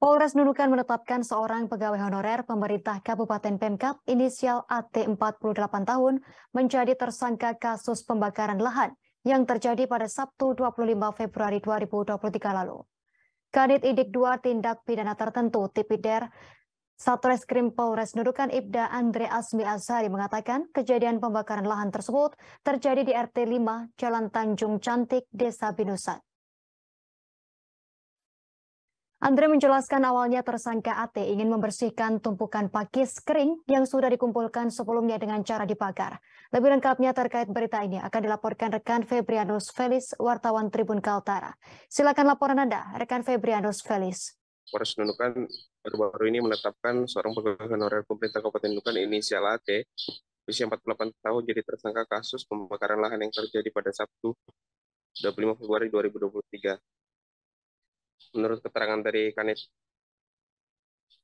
Polres Nunukan menetapkan seorang pegawai honorer pemerintah Kabupaten Pemkab inisial AT 48 tahun menjadi tersangka kasus pembakaran lahan yang terjadi pada Sabtu 25 Februari 2023 lalu. Kanit Idik 2 Tindak Pidana Tertentu Tipidер Satreskrim Polres Nunukan Ibda Andre Asmi Azhari mengatakan kejadian pembakaran lahan tersebut terjadi di RT 5 Jalan Tanjung Cantik, Desa Binusan. Andre menjelaskan awalnya tersangka AT ingin membersihkan tumpukan pakis kering yang sudah dikumpulkan sebelumnya dengan cara dibakar. Lebih lengkapnya terkait berita ini akan dilaporkan rekan Febrianus Felis, wartawan Tribun Kaltara. Silakan laporan Anda, rekan Febrianus Felis. Polres Nunukan baru-baru ini menetapkan seorang pegawai honorer pemerintah Kabupaten Nunukan inisial AT, usia 48 tahun, jadi tersangka kasus pembakaran lahan yang terjadi pada Sabtu 25 Februari 2023. Menurut keterangan dari Kanit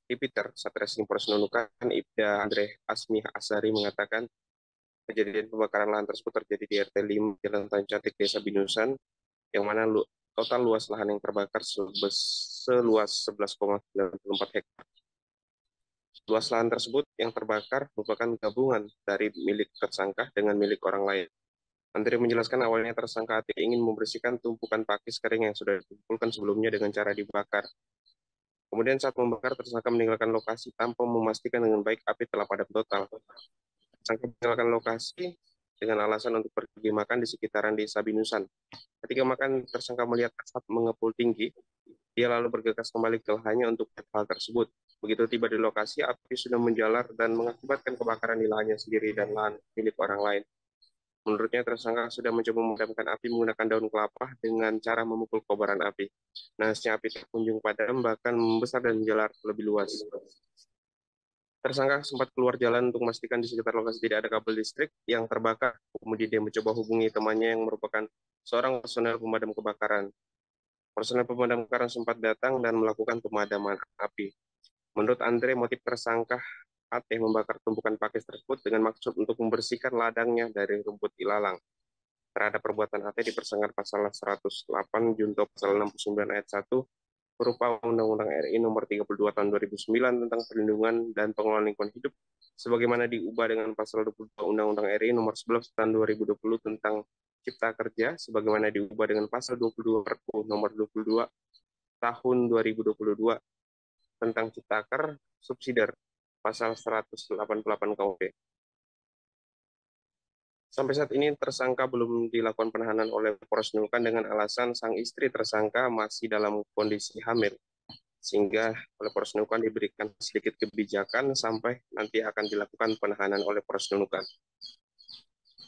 Tipiter Satreskrim Polres Nunukan, Ibda Andre Asmi Azhari mengatakan kejadian pembakaran lahan tersebut terjadi di RT 5 Jalan Tanjung Cantik, Desa Binusan, yang mana total luas lahan yang terbakar seluas 11,94 hektar. Luas lahan tersebut yang terbakar merupakan gabungan dari milik tersangka dengan milik orang lain. Andre menjelaskan awalnya tersangka AT ingin membersihkan tumpukan pakis kering yang sudah dikumpulkan sebelumnya dengan cara dibakar. Kemudian saat membakar, tersangka meninggalkan lokasi tanpa memastikan dengan baik api telah padam total. Tersangka meninggalkan lokasi dengan alasan untuk pergi makan di sekitaran Desa Binusan. Ketika makan, tersangka melihat asap mengepul tinggi. Dia lalu bergegas kembali ke lahannya untuk melihat hal tersebut. Begitu tiba di lokasi, api sudah menjalar dan mengakibatkan kebakaran di lahannya sendiri dan lahan milik orang lain. Menurutnya, tersangka sudah mencoba memadamkan api menggunakan daun kelapa dengan cara memukul kobaran api. Nahasnya api tak kunjung padam, bahkan membesar dan menjalar lebih luas. Tersangka sempat keluar jalan untuk memastikan di sekitar lokasi tidak ada kabel listrik yang terbakar. Kemudian dia mencoba hubungi temannya yang merupakan seorang personel pemadam kebakaran. Personel pemadam kebakaran sempat datang dan melakukan pemadaman api. Menurut Andre, motif tersangka AT membakar tumpukan pakis tersebut dengan maksud untuk membersihkan ladangnya dari rumput ilalang. Terhadap perbuatan AT dipersangkakan pasal 108 junto pasal 69 ayat 1 berupa Undang-Undang RI Nomor 32 Tahun 2009 tentang perlindungan dan pengelolaan lingkungan hidup, sebagaimana diubah dengan pasal 22 Undang-Undang RI Nomor 11 Tahun 2020 tentang Cipta Kerja, sebagaimana diubah dengan pasal 22 Perpu Nomor 22 Tahun 2022 tentang Ciptaker Subsidiar, pasal 188 KUHP. Sampai saat ini tersangka belum dilakukan penahanan oleh Polres Nunukan dengan alasan sang istri tersangka masih dalam kondisi hamil, sehingga oleh Polres Nunukan diberikan sedikit kebijakan sampai nanti akan dilakukan penahanan oleh Polres Nunukan.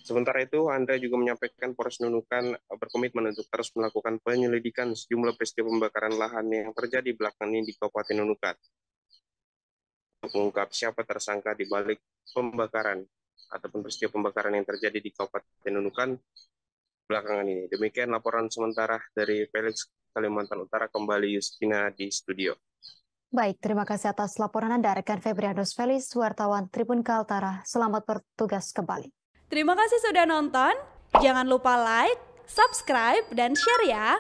Sementara itu, Andre juga menyampaikan Polres Nunukan berkomitmen untuk terus melakukan penyelidikan sejumlah peristiwa pembakaran lahan yang terjadi belakangan ini di Kabupaten Nunukan, untuk mengungkap siapa tersangka di balik pembakaran ataupun peristiwa pembakaran yang terjadi di Kabupaten Nunukan belakangan ini. Demikian laporan sementara dari Felix, Kalimantan Utara. Kembali Justina di studio. Baik, terima kasih atas laporan Anda, rekan Febrianus Felis, wartawan Tribun Kaltara. Selamat bertugas kembali. Terima kasih sudah nonton. Jangan lupa like, subscribe, dan share ya.